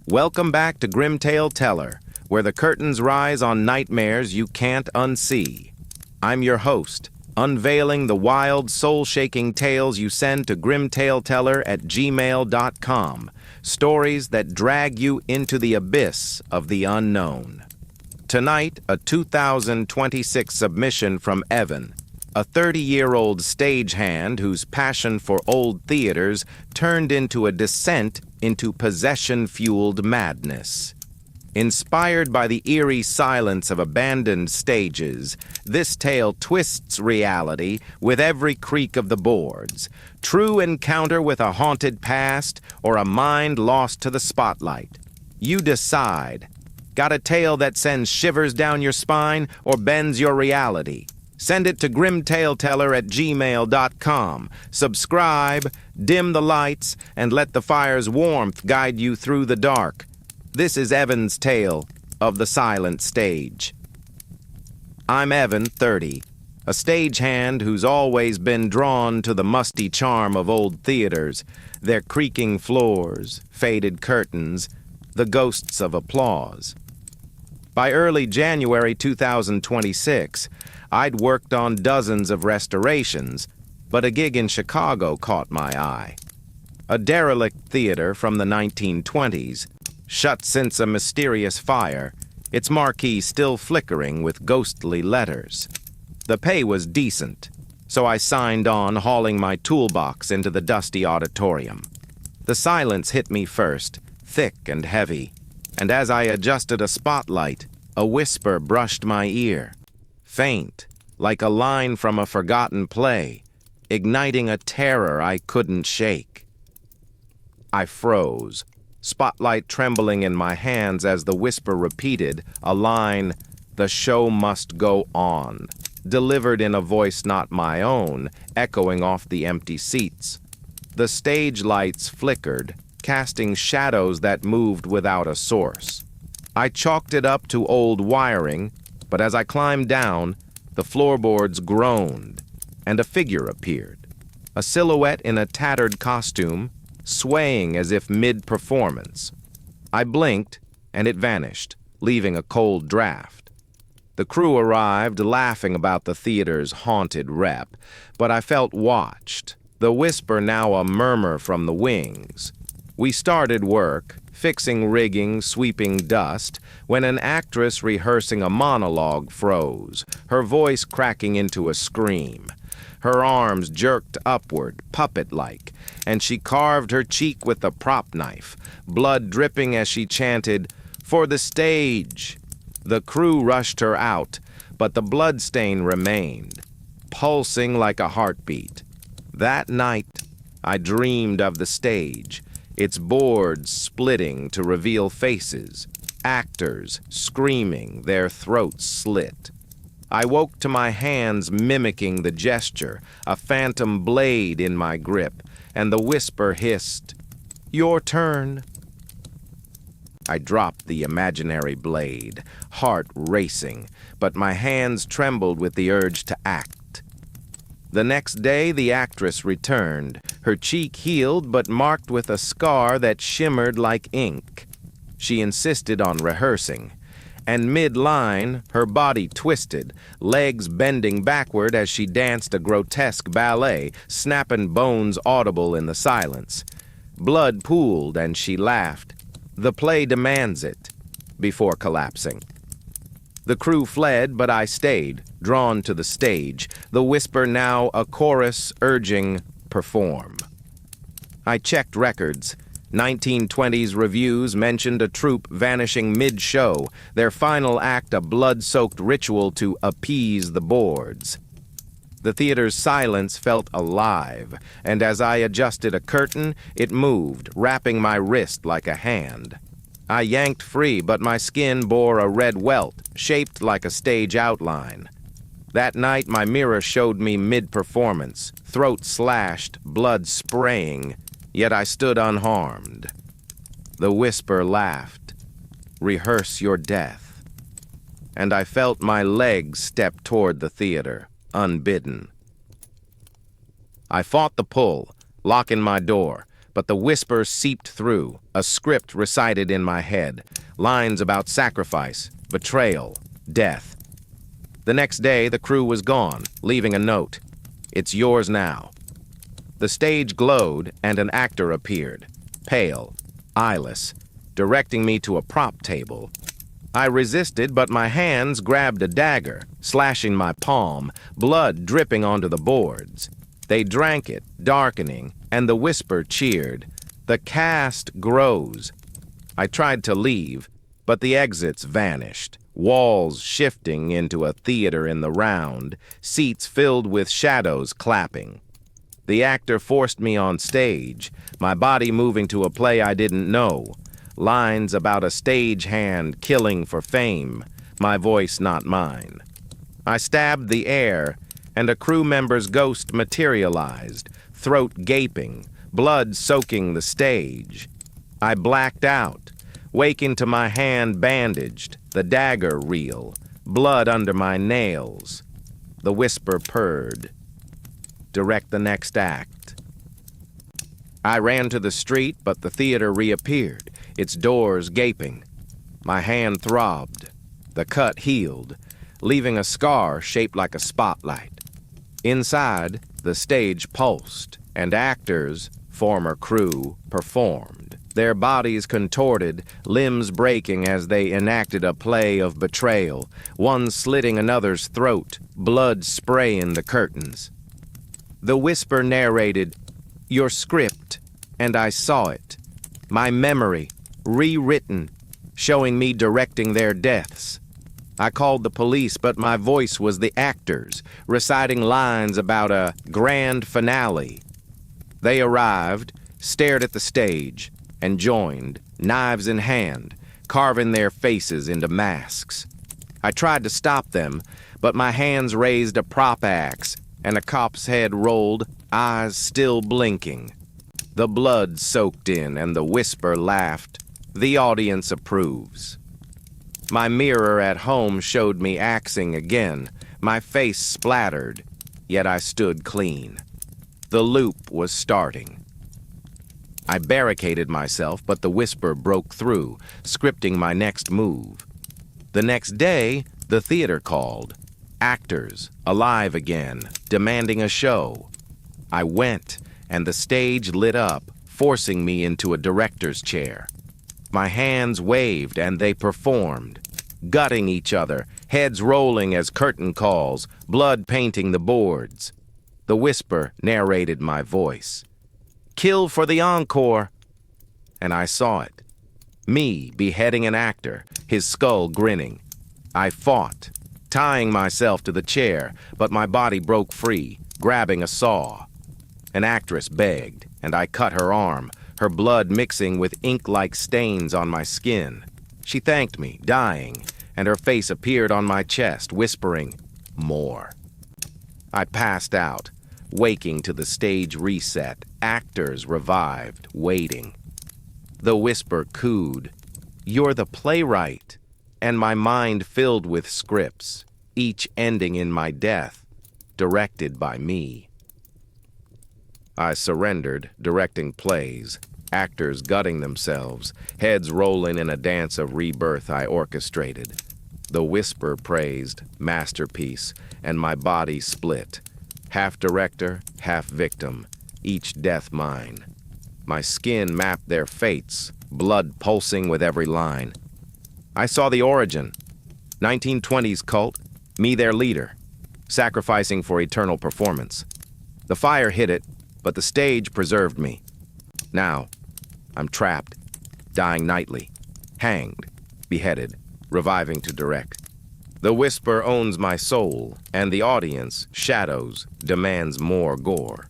Welcome back to Grimtale Teller, where the curtains rise on nightmares you can't unsee. I'm your host, unveiling the wild, soul-shaking tales you send to grimtaleteller@gmail.com, stories that drag you into the abyss of the unknown. Tonight, a 2026 submission from Evan, a 30-year-old stagehand whose passion for old theaters turned into a descent into possession-fueled madness. Inspired by the eerie silence of abandoned stages, this tale twists reality with every creak of the boards. True encounter with a haunted past or a mind lost to the spotlight. You decide. Got a tale that sends shivers down your spine or bends your reality? Send it to grimtaleteller@gmail.com. Subscribe, dim the lights, and let the fire's warmth guide you through the dark. This is Evan's tale of the silent stage. I'm Evan, 30, a stagehand who's always been drawn to the musty charm of old theaters, their creaking floors, faded curtains, the ghosts of applause. By early January 2026, I'd worked on dozens of restorations, but a gig in Chicago caught my eye. A derelict theater from the 1920s, shut since a mysterious fire, its marquee still flickering with ghostly letters. The pay was decent, so I signed on, hauling my toolbox into the dusty auditorium. The silence hit me first, thick and heavy, and as I adjusted a spotlight, a whisper brushed my ear. Faint, like a line from a forgotten play, igniting a terror I couldn't shake. I froze, spotlight trembling in my hands as the whisper repeated a line, "The show must go on," delivered in a voice not my own, echoing off the empty seats. The stage lights flickered, casting shadows that moved without a source. I chalked it up to old wiring, but as I climbed down, the floorboards groaned, and a figure appeared. A silhouette in a tattered costume, swaying as if mid-performance. I blinked, and it vanished, leaving a cold draft. The crew arrived, laughing about the theater's haunted rep, but I felt watched, the whisper now a murmur from the wings. We started work, fixing rigging, sweeping dust, when an actress rehearsing a monologue froze, her voice cracking into a scream. Her arms jerked upward, puppet-like, and she carved her cheek with a prop knife, blood dripping as she chanted, "For the stage!" The crew rushed her out, but the bloodstain remained, pulsing like a heartbeat. That night, I dreamed of the stage, its boards splitting to reveal faces, actors screaming, their throats slit. I woke to my hands mimicking the gesture, a phantom blade in my grip, and the whisper hissed, "Your turn." I dropped the imaginary blade, heart racing, but my hands trembled with the urge to act. The next day, the actress returned, her cheek healed but marked with a scar that shimmered like ink. She insisted on rehearsing, and mid-line, her body twisted, legs bending backward as she danced a grotesque ballet, snapping bones audible in the silence. Blood pooled, and she laughed. "The play demands it," before collapsing. The crew fled, but I stayed, drawn to the stage, the whisper now a chorus urging, "Perform." I checked records. 1920s reviews mentioned a troupe vanishing mid-show, their final act a blood-soaked ritual to appease the boards. The theater's silence felt alive, and as I adjusted a curtain, it moved, wrapping my wrist like a hand. I yanked free, but my skin bore a red welt, shaped like a stage outline. That night, my mirror showed me mid-performance, throat slashed, blood spraying, yet I stood unharmed. The whisper laughed, "Rehearse your death." And I felt my legs step toward the theater, unbidden. I fought the pull, locking my door, but the whisper seeped through, a script recited in my head, lines about sacrifice, betrayal, death. The next day, the crew was gone, leaving a note. "It's yours now." The stage glowed, and an actor appeared, pale, eyeless, directing me to a prop table. I resisted, but my hands grabbed a dagger, slashing my palm, blood dripping onto the boards. They drank it, darkening, and the whisper cheered. "The cast grows." I tried to leave, but the exits vanished, walls shifting into a theater in the round, seats filled with shadows clapping. The actor forced me on stage, my body moving to a play I didn't know. Lines about a stagehand killing for fame, my voice not mine. I stabbed the air, and a crew member's ghost materialized, throat gaping, blood soaking the stage. I blacked out, waking to my hand bandaged, the dagger reel, blood under my nails. The whisper purred. "Direct the next act." I ran to the street, but the theater reappeared, its doors gaping. My hand throbbed. The cut healed, leaving a scar shaped like a spotlight. Inside, the stage pulsed, and actors, former crew, performed, their bodies contorted, limbs breaking as they enacted a play of betrayal, one slitting another's throat, blood spraying the curtains. The whisper narrated, "Your script," and I saw it. My memory, rewritten, showing me directing their deaths. I called the police, but my voice was the actors, reciting lines about a grand finale. They arrived, stared at the stage, and joined, knives in hand, carving their faces into masks. I tried to stop them, but my hands raised a prop axe, and a cop's head rolled, eyes still blinking. The blood soaked in, and the whisper laughed. The audience approves. My mirror at home showed me axing again, my face splattered, yet I stood clean. The loop was starting. I barricaded myself, but the whisper broke through, scripting my next move. The next day, the theater called. Actors, alive again, demanding a show. I went, and the stage lit up, forcing me into a director's chair. My hands waved, and they performed, gutting each other, heads rolling as curtain calls, blood painting the boards. The whisper narrated my voice. "Kill for the encore!" And I saw it. Me beheading an actor, his skull grinning. I fought, tying myself to the chair, but my body broke free, grabbing a saw. An actress begged, and I cut her arm, her blood mixing with ink-like stains on my skin. She thanked me, dying, and her face appeared on my chest, whispering, "More." I passed out, waking to the stage reset, actors revived, waiting. The whisper cooed, "You're the playwright," and my mind filled with scripts, each ending in my death, directed by me. I surrendered, directing plays, actors gutting themselves, heads rolling in a dance of rebirth I orchestrated. The whisper praised, masterpiece, and my body split. Half director, half victim, each death mine. My skin mapped their fates, blood pulsing with every line. I saw the origin. 1920s cult, me their leader, sacrificing for eternal performance. The fire hit it, but the stage preserved me. Now, I'm trapped, dying nightly, hanged, beheaded, reviving to direct. The whisper owns my soul, and the audience, shadows, demands more gore.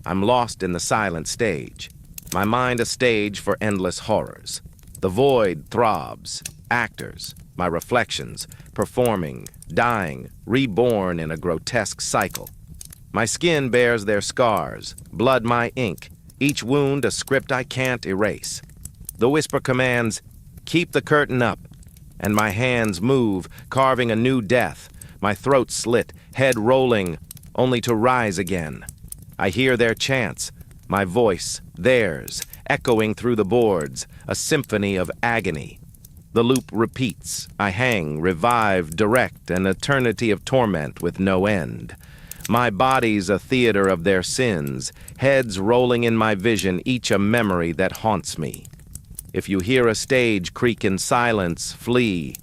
I'm lost in the silent stage, my mind a stage for endless horrors. The void throbs, actors, my reflections, performing, dying, reborn in a grotesque cycle. My skin bears their scars, blood my ink, each wound a script I can't erase. The whisper commands, "Keep the curtain up," and my hands move, carving a new death, my throat slit, head rolling, only to rise again. I hear their chants, My voice, theirs, echoing through the boards, a symphony of agony. The loop repeats. I hang, revive, direct, an eternity of torment with no end. My body's a theater of their sins, heads rolling in my vision, each a memory that haunts me. If you hear a stage creak in silence, flee.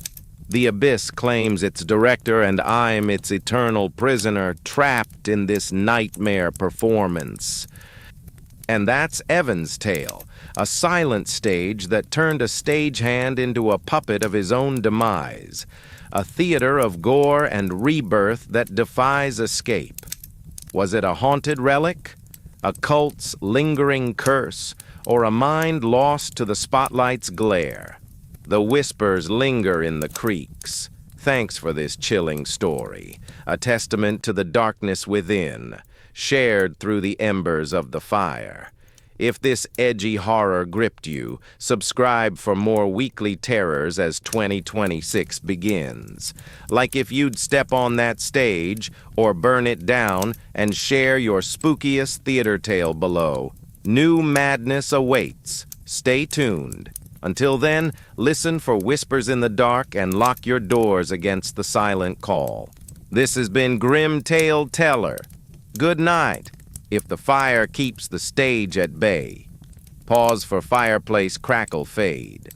The abyss claims its director, and I'm its eternal prisoner, trapped in this nightmare performance. And that's Evan's Tale, a silent stage that turned a stagehand into a puppet of his own demise, a theater of gore and rebirth that defies escape. Was it a haunted relic, a cult's lingering curse, or a mind lost to the spotlight's glare? The whispers linger in the creaks. Thanks for this chilling story, a testament to the darkness within, shared through the embers of the fire. If this edgy horror gripped you, subscribe for more weekly terrors as 2026 begins. Like if you'd step on that stage, or burn it down, and share your spookiest theater tale below. New madness awaits. Stay tuned. Until then, listen for whispers in the dark and lock your doors against the silent call. This has been Grim Tale Teller. Good night, if the fire keeps the stage at bay. Pause for fireplace crackle fade.